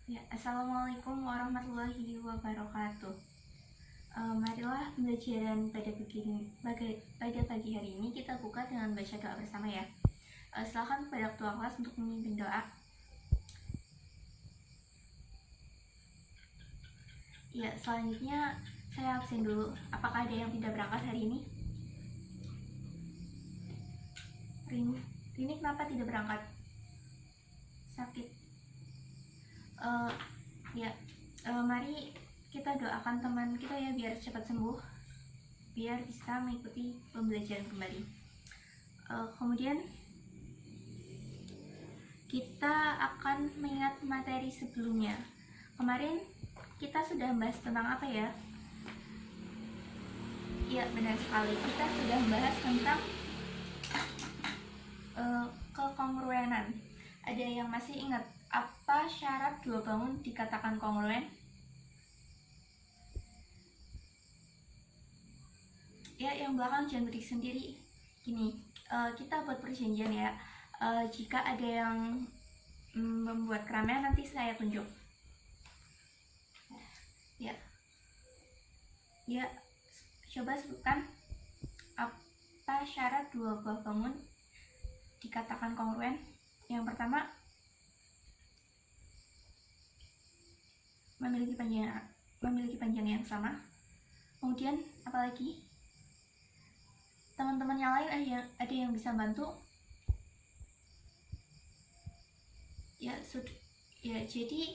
Ya, Assalamualaikum warahmatullahi wabarakatuh. Marilah pembelajaran pada pagi hari ini kita buka dengan baca doa bersama ya. Silakan kepada ketua kelas untuk memimpin doa. Ya, selanjutnya saya absen dulu. Apakah ada yang tidak berangkat hari ini? Rini kenapa tidak berangkat? Sakit. Mari kita doakan teman kita ya biar cepat sembuh, biar bisa mengikuti pembelajaran kembali. Kemudian kita akan mengingat materi sebelumnya. Kemarin kita sudah membahas tentang apa ya? Ya, benar sekali. Kita sudah membahas tentang kekongruenan. Ada yang masih ingat apa syarat dua bangun dikatakan kongruen? Ya, yang belakang jangan berdiri sendiri. Gini, kita buat perjanjian ya. Jika ada yang membuat keramaian nanti saya tunjuk. Ya, coba sebutkan apa syarat dua buah bangun dikatakan kongruen. Yang pertama, memiliki panjang yang sama. Kemudian apalagi? Teman-teman yang lain ada yang bisa bantu? Jadi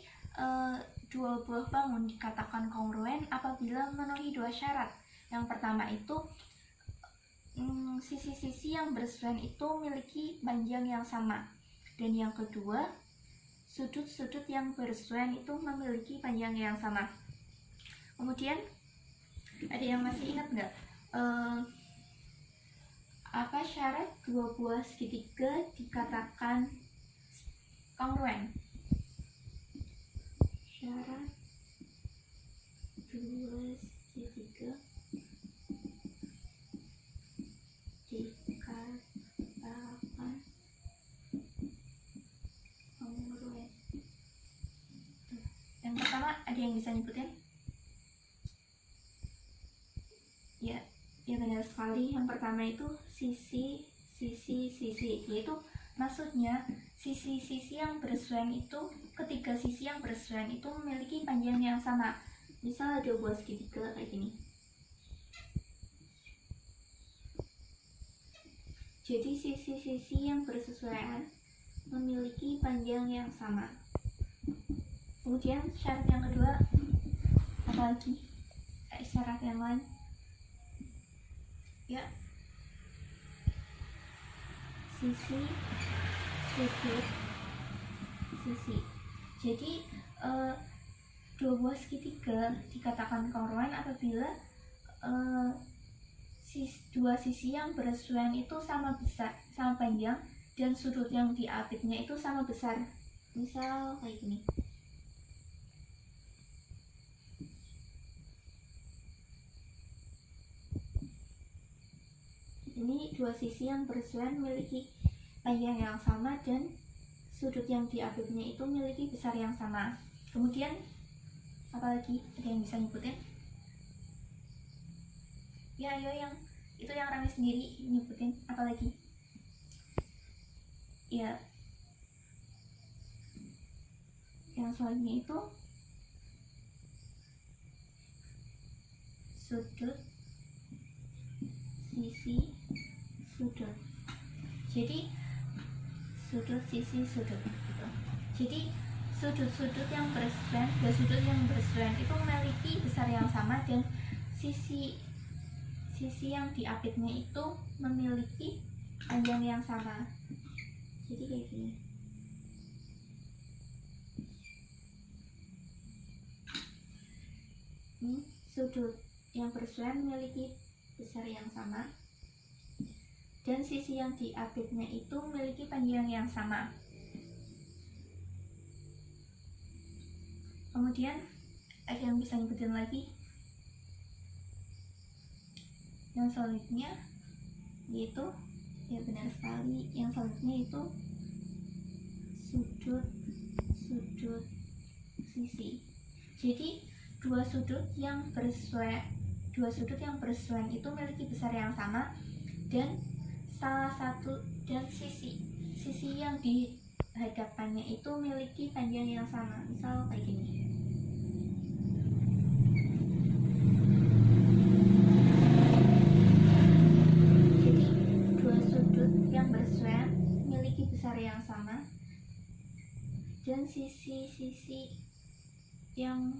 dua buah bangun dikatakan kongruen apabila memenuhi dua syarat. Yang pertama itu sisi-sisi yang bersuen itu memiliki panjang yang sama, dan yang kedua sudut-sudut yang bersuen itu memiliki panjang yang sama. Kemudian ada yang masih ingat nggak apa syarat dua buah segitiga dikatakan kongruen? Syarat dua segitiga dikatakan kongruen. Yang pertama, ada yang bisa nyebutin? Ya benar sekali. Yang pertama itu sisi, yaitu maksudnya sisi-sisi yang bersuen itu, ketiga sisi yang bersuen itu memiliki panjang yang sama. Misal ada buah segitiga kayak gini. Jadi sisi-sisi yang bersesuaian memiliki panjang yang sama. Kemudian syarat yang kedua apa lagi? Syarat yang lain? Ya, sisi, sudut, sisi. Jadi dua buah segitiga dikatakan kongruen apabila dua sisi yang bersuen itu sama besar, sama panjang, dan sudut yang diapitnya itu sama besar. Misal kayak gini. Ini dua sisi yang bersuen memiliki panjang yang sama dan sudut yang diapitnya itu memiliki besar yang sama. Kemudian apalagi? Ada yang bisa nyebutin? Ya, ayo yang itu yang rame sendiri nyebutin. Apalagi? Ya, yang selanjutnya itu sudut, sisi, sudut. Jadi sudut, sisi, sudut gitu. Jadi sudut-sudut yang bersuen, dua sudut yang bersuen itu memiliki besar yang sama dan sisi yang diapitnya itu memiliki panjang yang sama. Jadi kayak gini. Ini sudut yang bersuen memiliki besar yang sama dan sisi yang diapitnya itu memiliki panjang yang sama. Kemudian ada yang bisa nyebutin lagi? Yang selanjutnya yaitu, ya benar sekali, yang selanjutnya itu sudut, sisi. Jadi dua sudut yang bersesuaian itu memiliki besar yang sama, dan salah satu dan sisi yang dihadapannya itu memiliki panjang yang sama. Misal kayak gini. Jadi dua sudut yang bersesuaian memiliki besar yang sama, dan sisi-sisi yang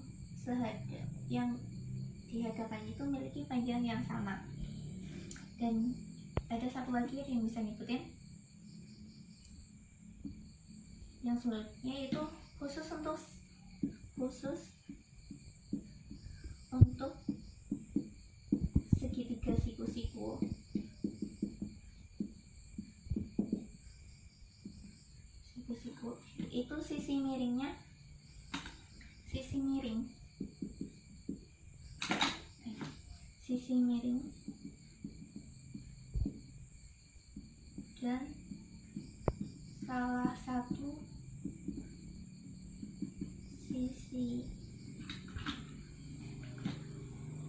di hadapannya itu memiliki panjang yang sama. Dan ada satu lagi yang bisa ngikutin, yang selanjutnya itu khusus untuk segitiga siku-siku. Itu sisi miring dan salah satu sisi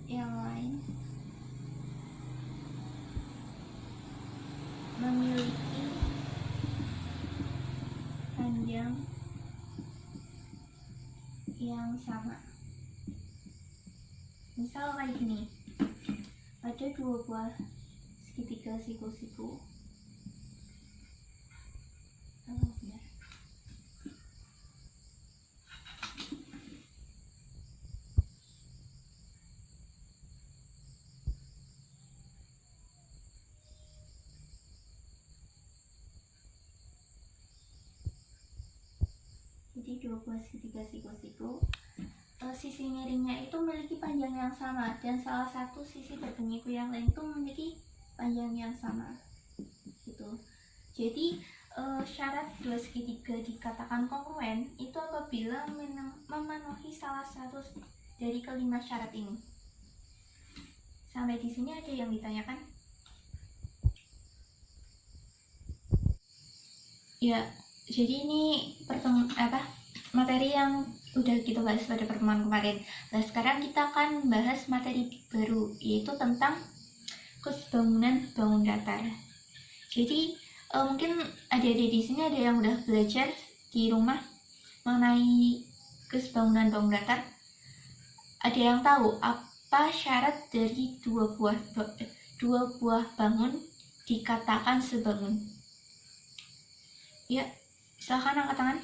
yang lain memiliki panjang yang sama. Misal kayak gini, ada dua buah segitiga siku-siku. Jadi dua buah segitiga siku-siku, sisi miringnya itu memiliki panjang yang sama, dan salah satu sisi berbenyiku yang lain itu memiliki panjang yang sama gitu. Jadi syarat dua segitiga dikatakan kongruen itu apabila memenuhi salah satu dari kelima syarat ini. Sampai di sini ada yang ditanyakan? Ya, jadi ini materi yang udah kita bahas pada pertemuan kemarin. Nah, sekarang kita akan bahas materi baru, yaitu tentang kus bangunan datar. Jadi mungkin adik-adik di sini ada yang udah belajar di rumah mengenai kus bangunan datar. Ada yang tahu apa syarat dari dua buah bangun dikatakan sebangun? Ya, silakan angkat tangan.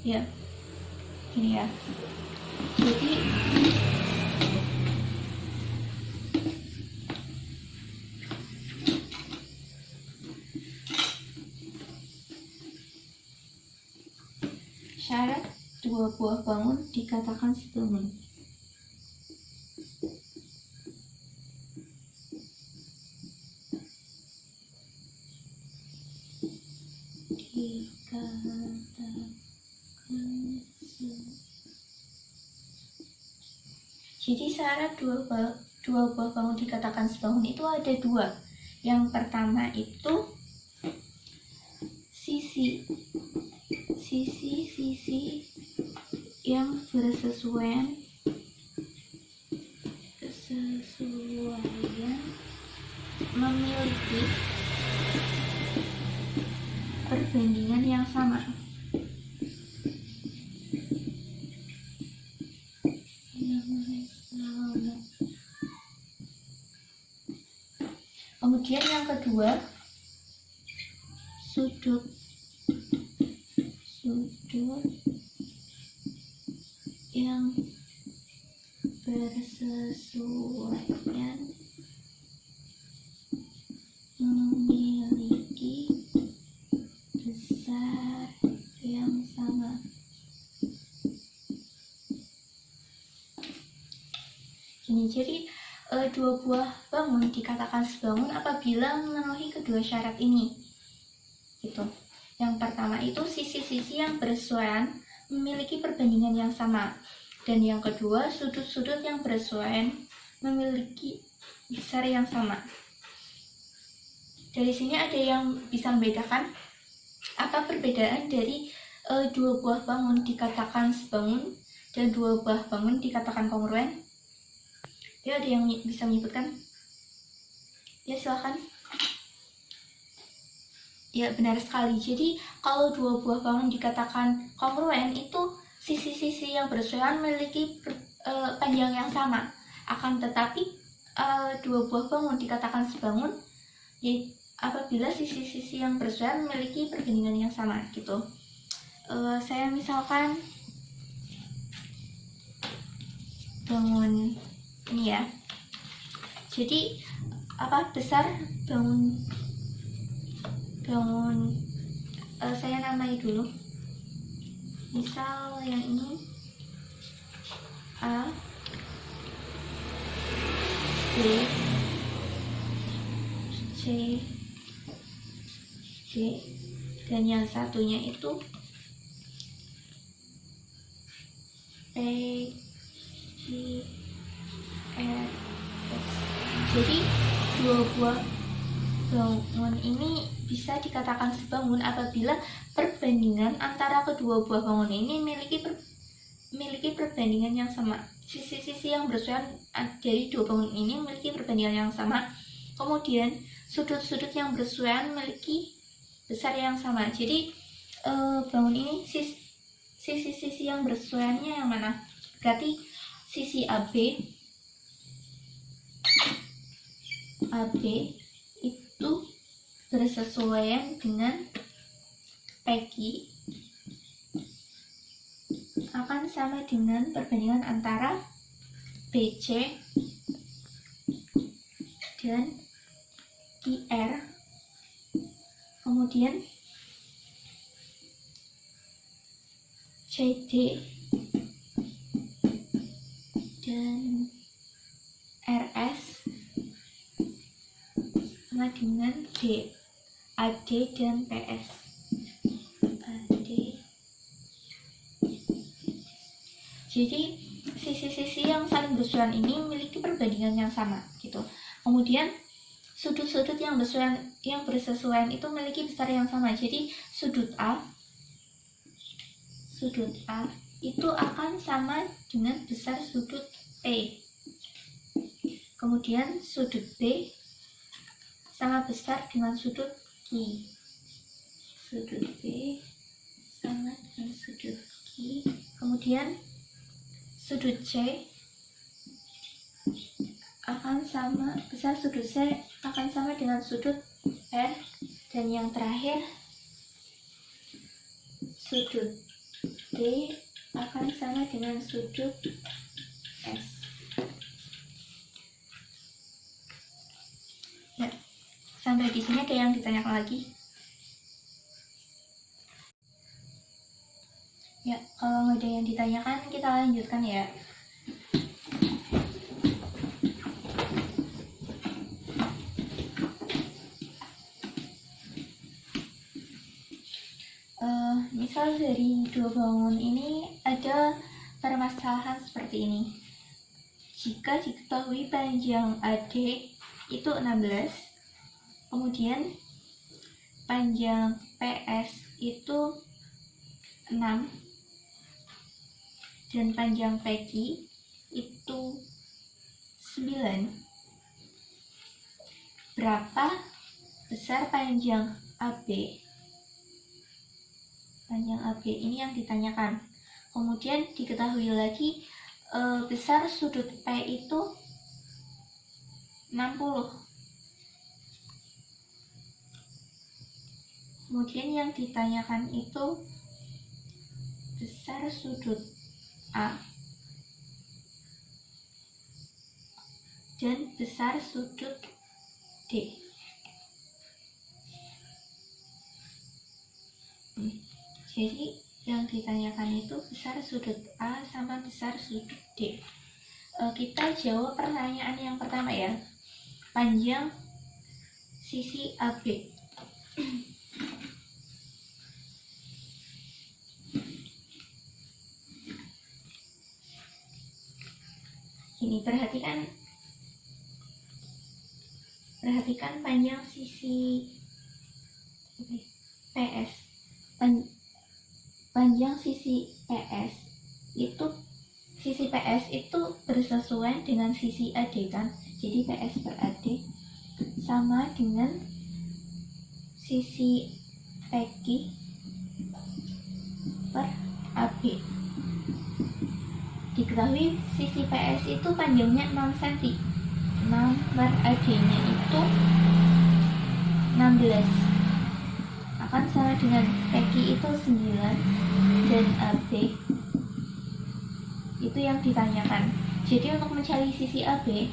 Ya, gini ya. Jadi syarat dua buah bangun dikatakan sebangun. Jadi syarat dua buah bangun dikatakan sebangun itu ada dua. Yang pertama itu sisi yang bersesuaian memiliki perbandingan yang sama. Kemudian yang kedua, sudut yang bersesuaian memiliki besar yang sama. Ini jadi dua buah bangun dikatakan sebangun apabila memenuhi kedua syarat ini. Gitu. Yang pertama itu sisi-sisi yang bersesuaian memiliki perbandingan yang sama, dan yang kedua sudut-sudut yang bersesuaian memiliki besar yang sama. Dari sini ada yang bisa membedakan apa perbedaan dari dua buah bangun dikatakan sebangun dan dua buah bangun dikatakan kongruen? Ya, ada yang bisa menyebutkan? Ya, silahkan. Ya, benar sekali. Jadi kalau dua buah bangun dikatakan kongruen, itu sisi-sisi yang bersesuaian memiliki panjang yang sama. Akan tetapi dua buah bangun dikatakan sebangun ya, apabila sisi-sisi yang bersesuaian memiliki perbandingan yang sama gitu. Saya misalkan bangun ini ya. Jadi besar bangun saya namai dulu. Misal yang ini A, B, C, D, dan yang satunya itu P, Q, R, S. Jadi dua buah bangun ini bisa dikatakan sebangun apabila perbandingan antara kedua buah bangun ini memiliki perbandingan yang sama. Sisi-sisi yang bersesuaian dari dua bangun ini memiliki perbandingan yang sama. Kemudian sudut-sudut yang bersesuaian memiliki besar yang sama. Jadi bangun ini sisi-sisi yang bersesuaiannya yang mana? Berarti sisi AB itu bersesuaian dengan PQ akan sama dengan perbandingan antara BC dan QR. Kemudian CD dan RS sama dengan AD dan PS. Jadi sisi-sisi yang saling bersesuaian ini memiliki perbandingan yang sama gitu. Kemudian sudut-sudut yang bersesuaian itu memiliki besar yang sama. Jadi sudut A itu akan sama dengan besar sudut E. Kemudian sudut B sama besar dengan sudut Q. Sudut B sama dengan sudut Q. Kemudian sudut C akan sama, besar sudut C akan sama dengan sudut R. Dan yang terakhir sudut D akan sama dengan sudut S. Ya, sampai di sini ada yang ditanyakan lagi? Ya, kalau nggak ada yang ditanyakan, kita lanjutkan ya. Misal dari dua bangun ini ada permasalahan seperti ini. Jika diketahui panjang AD itu 16, kemudian panjang PS itu 6, dan panjang PQ itu 9. Berapa besar panjang AB? Panjang AB ini yang ditanyakan. Kemudian diketahui lagi besar sudut P itu 60. Kemudian yang ditanyakan itu besar sudut A dan besar sudut D. Jadi yang ditanyakan itu besar sudut A sama besar sudut D. Kita jawab pertanyaan yang pertama ya. Panjang sisi AB. Ini perhatikan panjang sisi PS. panjang sisi PS itu bersesuaian dengan sisi AD kan, jadi PS per AD sama dengan sisi PQ per AB. Diketahui sisi PS itu panjangnya 6 cm, 6 per AD nya itu 16, akan sama dengan PQ itu 9 dan AB itu yang ditanyakan. Jadi untuk mencari sisi AB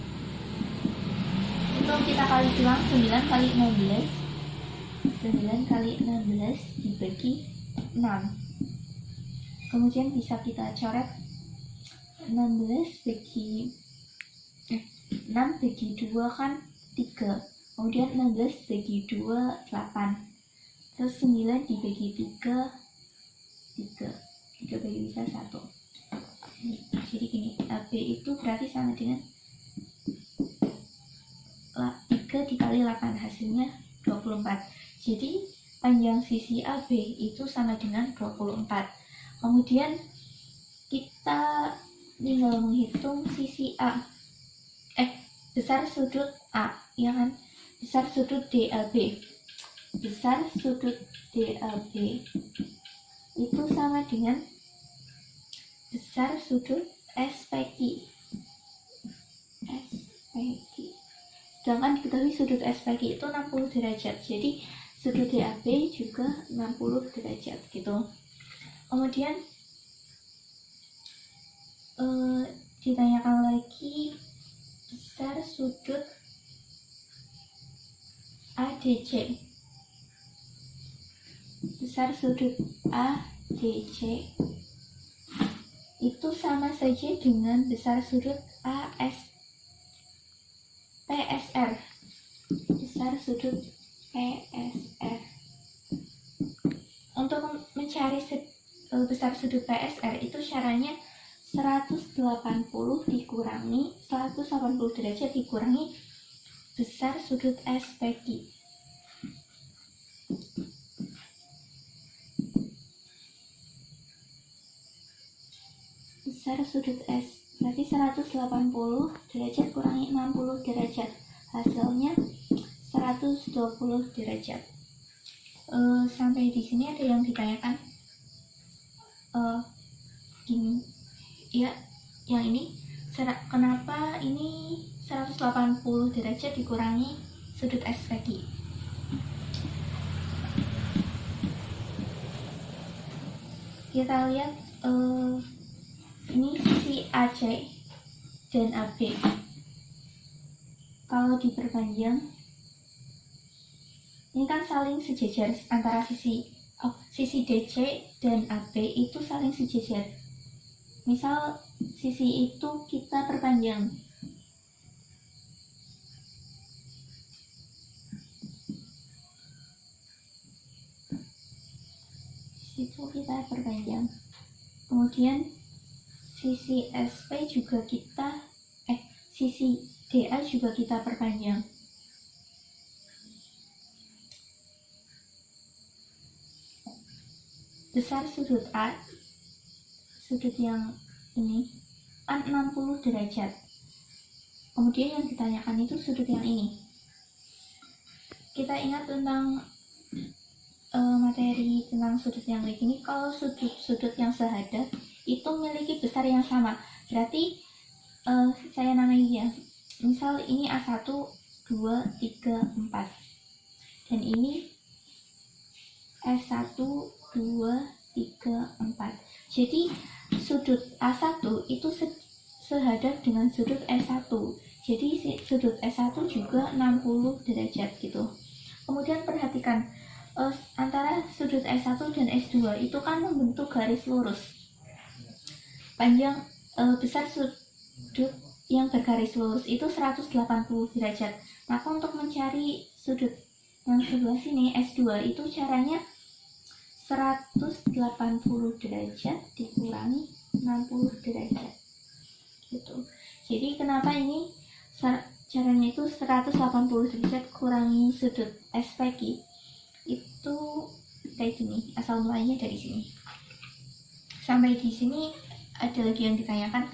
itu kita kali silang 9 kali 16, 9 kali 16 dibagi 6, kemudian bisa kita coret 6 bagi 2 kan 3, kemudian 16 bagi 2 8, terus 9 dibagi 3 bagi 3 1. Jadi gini, AB itu berarti sama dengan 3 dikali 8, hasilnya 24. Jadi panjang sisi AB itu sama dengan 24. Kemudian kita tinggal menghitung sisi A, besar sudut A, ya kan? Besar sudut DAB. Besar sudut DAB itu sama dengan besar sudut SPQ. Sedangkan diketahui sudut SPQ itu 60 derajat. Jadi sudut DAB juga 60 derajat gitu. Kemudian ditanyakan lagi besar sudut ADC. Besar sudut ADC itu sama saja dengan besar sudut PSR. Besar sudut PSR. Untuk mencari besar sudut PSR itu caranya 180 dikurangi 180 derajat dikurangi besar sudut SPQ. Besar sudut S berarti 180 derajat kurangi 60 derajat, hasilnya 120 derajat. Sampai di sini ada yang ditanyakan gini ya, yang ini kenapa ini 180 derajat dikurangi sudut SPQ? Kita lihat ini sisi AC dan AB. Kalau diperpanjang, ini kan saling sejajar antara sisi DC dan AB itu saling sejajar. Misal sisi itu kita perpanjang, kemudian sisi SP juga sisi DA juga kita perpanjang. Besar sudut A, sudut yang ini kan 60 derajat. Kemudian yang ditanyakan itu sudut yang ini. Kita ingat tentang materi tentang sudut yang kayak gini. Kalau sudut yang sehadat itu memiliki besar yang sama. Berarti saya namai ya. Misal ini A1, 2, 3, 4. Dan ini S1, 2, 3, 4. Jadi sudut A1 itu sehadat dengan sudut S1. Jadi sudut S1 juga 60 derajat gitu. Kemudian perhatikan antara sudut S1 dan S2 itu kan membentuk garis lurus. Panjang besar sudut yang bergaris lurus itu 180 derajat. Maka untuk mencari sudut yang sebelah sini S2 itu caranya 180 derajat dikurangi 60 derajat gitu. Jadi kenapa ini caranya itu 180 derajat kurangi sudut SPQ itu kayak gini, asal mulainya dari sini. Sampai di sini ada lagi yang ditanyakan?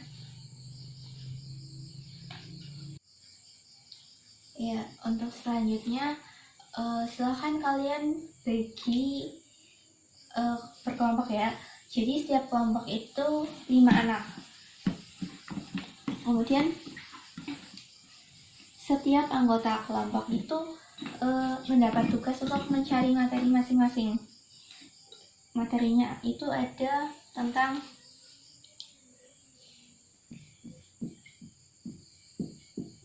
Ya, untuk selanjutnya silahkan kalian bagi per kelompok ya. Jadi setiap kelompok itu 5 anak. Kemudian setiap anggota kelompok itu mendapat tugas untuk mencari materi masing-masing. Materinya itu ada tentang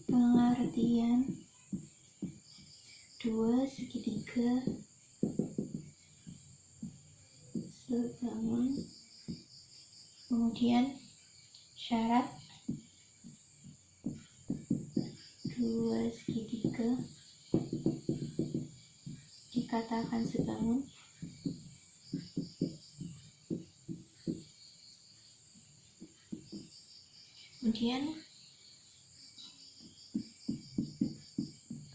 pengertian 2 segitiga sebangun, kemudian syarat 2 segitiga dikatakan sebangun, kemudian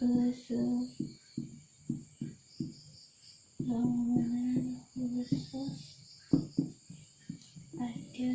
kesebangunan khusus pada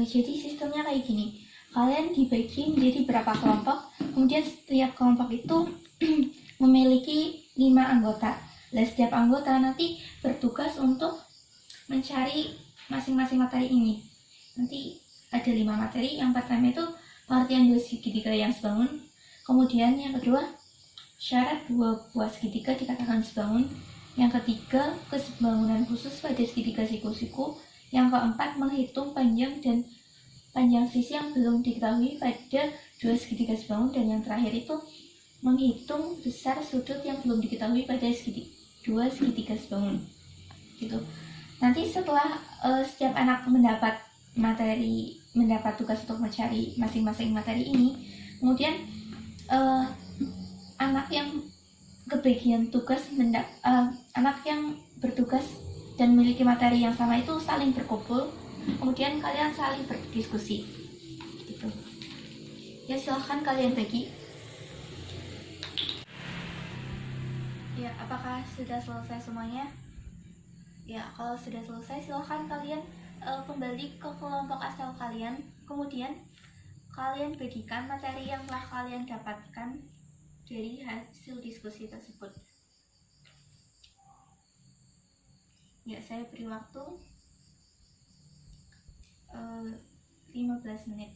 jadi sistemnya kayak gini. Kalian dibagi menjadi berapa kelompok, kemudian setiap kelompok itu memiliki 5 anggota. Dan setiap anggota nanti bertugas untuk mencari masing-masing materi ini. Nanti ada 5 materi. Yang pertama itu pengertian 2 segitiga yang sebangun. Kemudian yang kedua, syarat 2 buah segitiga dikatakan sebangun. Yang ketiga, kesebangunan khusus pada segitiga siku-siku. Yang keempat, menghitung panjang sisi yang belum diketahui pada 2 segitiga sebangun. Dan yang terakhir itu menghitung besar sudut yang belum diketahui pada 2 segitiga sebangun. Gitu. Nanti setelah setiap anak mendapat tugas untuk mencari masing-masing materi ini, kemudian anak yang kebagian tugas anak yang bertugas dan memiliki materi yang sama itu saling berkumpul, kemudian kalian saling berdiskusi gitu ya. Silahkan kalian bagi ya. Apakah sudah selesai semuanya? Ya, kalau sudah selesai silahkan kalian kembali ke kelompok asal kalian, kemudian kalian bagikan materi yang telah kalian dapatkan dari hasil diskusi tersebut. Ya, saya beri waktu 15 menit.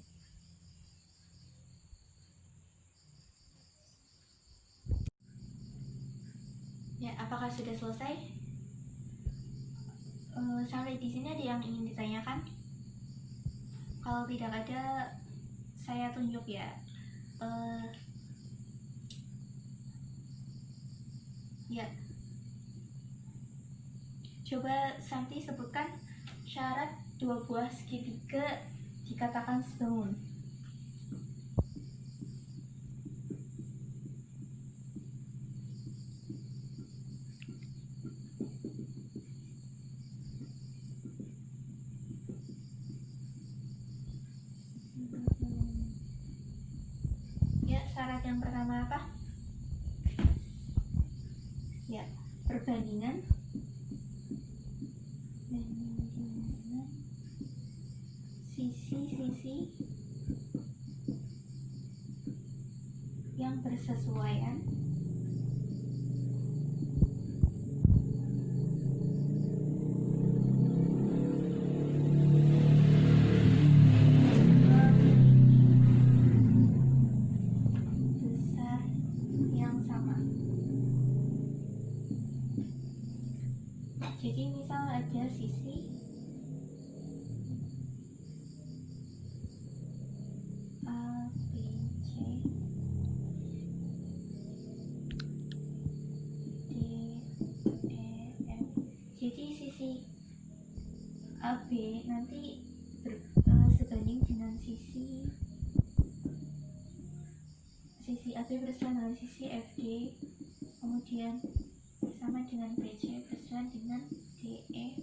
Ya, apakah sudah selesai? Sampai di sini ada yang ingin ditanyakan? Kalau tidak ada, saya tunjuk ya. Ya. Coba Santi sebutkan syarat 2 buah segitiga dikatakan sebangun. Ya, syarat yang pertama apa? Ya, perbandingan sisi-sisi yang bersesuaian besar yang sama. Jadi misal ada sisi A, B, C, D, E, F. Jadi sisi AB nanti sebanding dengan sisi AB bersama dengan sisi FD, kemudian sama dengan BC bersama dengan DE,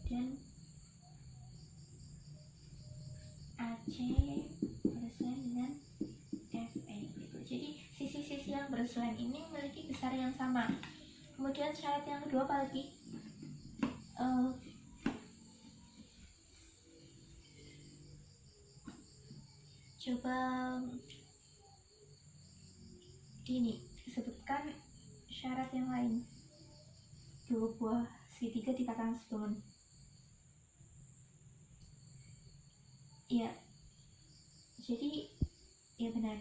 dan AC bersama dengan FE gitu. Jadi sisi-sisi yang bersesuaian ini memiliki besar yang sama. Kemudian syarat yang kedua apa lagi? Coba gini, sebutkan syarat yang lain. Dua buah segitiga dikatakan sebangun. Ya, jadi ya benar.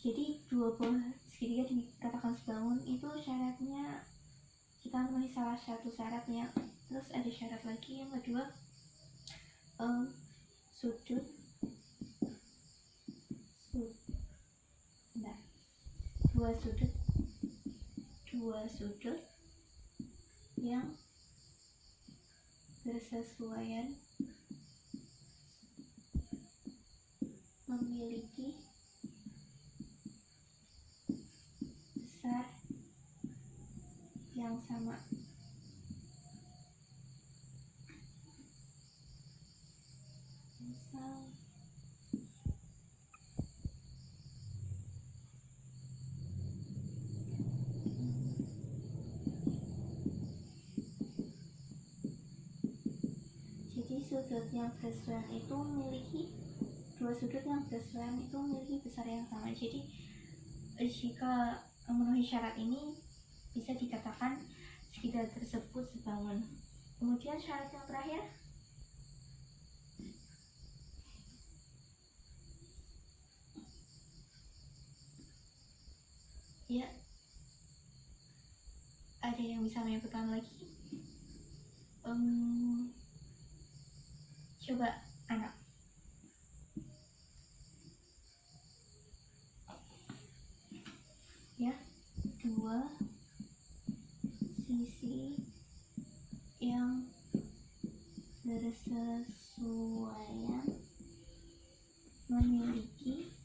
Jadi dua buah segitiga dikatakan sebangun itu syaratnya kita memenuhi salah satu syaratnya. Terus ada syarat lagi yang kedua, dua sudut yang bersesuaian memiliki besar yang sama. Misal sudut yang bersesuaian itu memiliki dua sudut yang bersesuaian itu memiliki besar yang sama. Jadi jika memenuhi syarat ini bisa dikatakan segitiga tersebut sebangun. Kemudian syarat yang terakhir, ya ada yang bisa menyebutkan lagi? Coba anak. Ya, dua sisi yang bersesuaian memiliki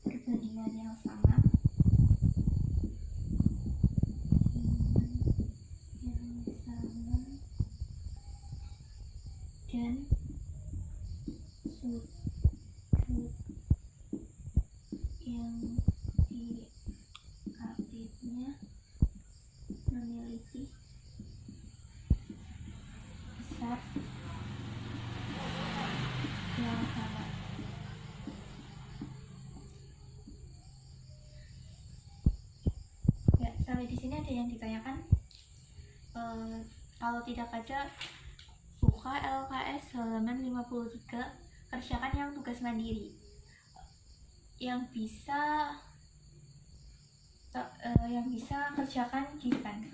perbandingan yang sama dan sudut yang diapitnya memiliki besar yang sama. Ya, sampai di sini ada yang ditanyakan? Kalau tidak ada, buka LKS halaman 53, kerjakan yang tugas mandiri yang bisa kerjakan di depan.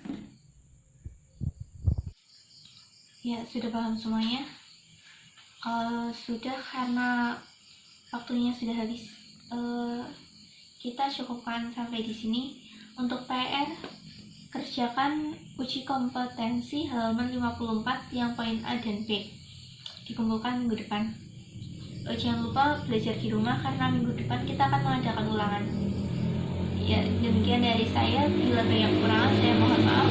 Ya, sudah paham semuanya? Sudah, karena waktunya sudah habis, kita cukupkan sampai di sini. Untuk PR, kerjakan uji kompetensi halaman 54 yang poin A dan B. Dikumpulkan minggu depan. Jangan lupa belajar di rumah karena minggu depan kita akan mengadakan ulangan. Ya, demikian dari saya. Bila banyak kekurangan, saya mohon maaf.